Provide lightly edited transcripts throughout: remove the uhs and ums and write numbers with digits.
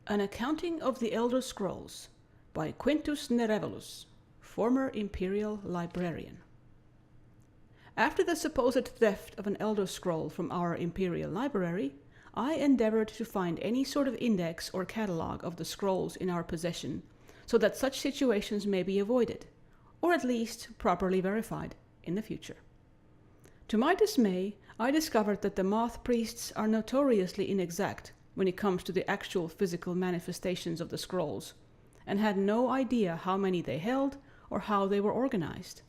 An Accounting of the Elder Scrolls by Quintus Nerevelus, former Imperial Librarian. After the supposed theft of an Elder Scroll from our Imperial Library, I endeavored to find any sort of index or catalogue of the scrolls in our possession, so that such situations may be avoided, or at least properly verified, in the future. To my dismay, I discovered that the moth priests are notoriously inexact when it comes to the actual physical manifestations of the scrolls, and had no idea how many they held or how they were organized.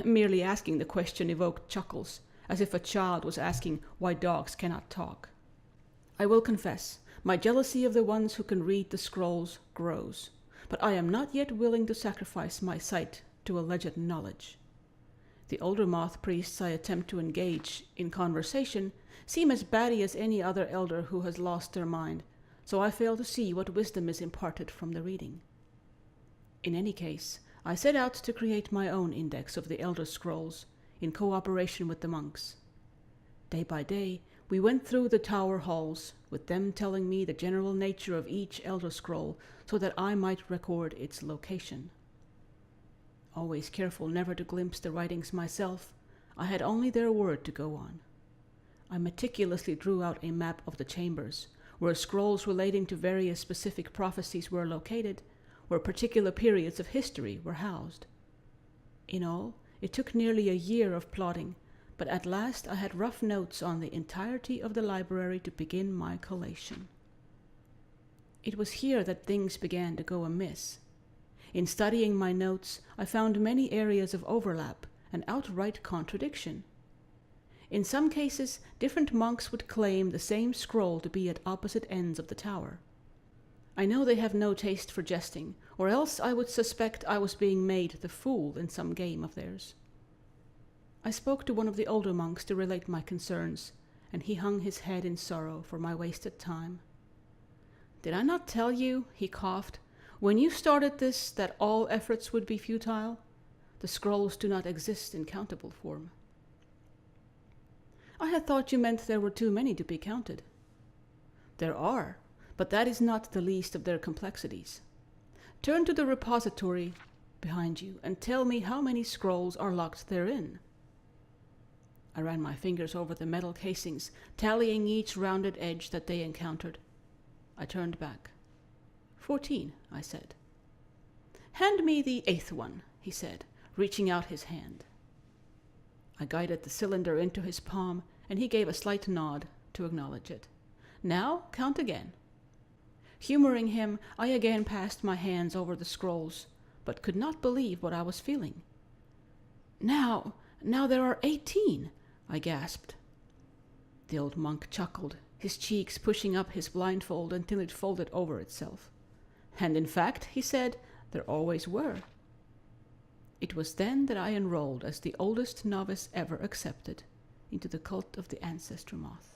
Merely asking the question evoked chuckles, as if a child was asking why dogs cannot talk. I will confess, my jealousy of the ones who can read the scrolls grows, but I am not yet willing to sacrifice my sight to alleged knowledge. The older moth priests I attempt to engage in conversation seem as batty as any other elder who has lost their mind, so I fail to see what wisdom is imparted from the reading. In any case, I set out to create my own index of the Elder Scrolls, in cooperation with the monks. Day by day, we went through the tower halls, with them telling me the general nature of each Elder Scroll, so that I might record its location. Always careful never to glimpse the writings myself, I had only their word to go on. I meticulously drew out a map of the chambers, where scrolls relating to various specific prophecies were located, where particular periods of history were housed. In all, it took nearly a year of plotting, but at last I had rough notes on the entirety of the library to begin my collation. It was here that things began to go amiss. In studying my notes, I found many areas of overlap and outright contradiction. In some cases, different monks would claim the same scroll to be at opposite ends of the tower. I know they have no taste for jesting, or else I would suspect I was being made the fool in some game of theirs. I spoke to one of the older monks to relate my concerns, and he hung his head in sorrow for my wasted time. "Did I not tell you," he coughed, "when you started this, that all efforts would be futile? The scrolls do not exist in countable form." "I had thought you meant there were too many to be counted." "There are, but that is not the least of their complexities. Turn to the repository behind you and tell me how many scrolls are locked therein." I ran my fingers over the metal casings, tallying each rounded edge that they encountered. I turned back. 14, I said. "Hand me the 8th one," he said, reaching out his hand. I guided the cylinder into his palm, and he gave a slight nod to acknowledge it. "Now count again." Humoring him, I again passed my hands over the scrolls, but could not believe what I was feeling. Now there are 18, I gasped. The old monk chuckled, his cheeks pushing up his blindfold until it folded over itself. "And in fact," he said, "there always were." It was then that I enrolled as the oldest novice ever accepted into the cult of the Ancestor Moth.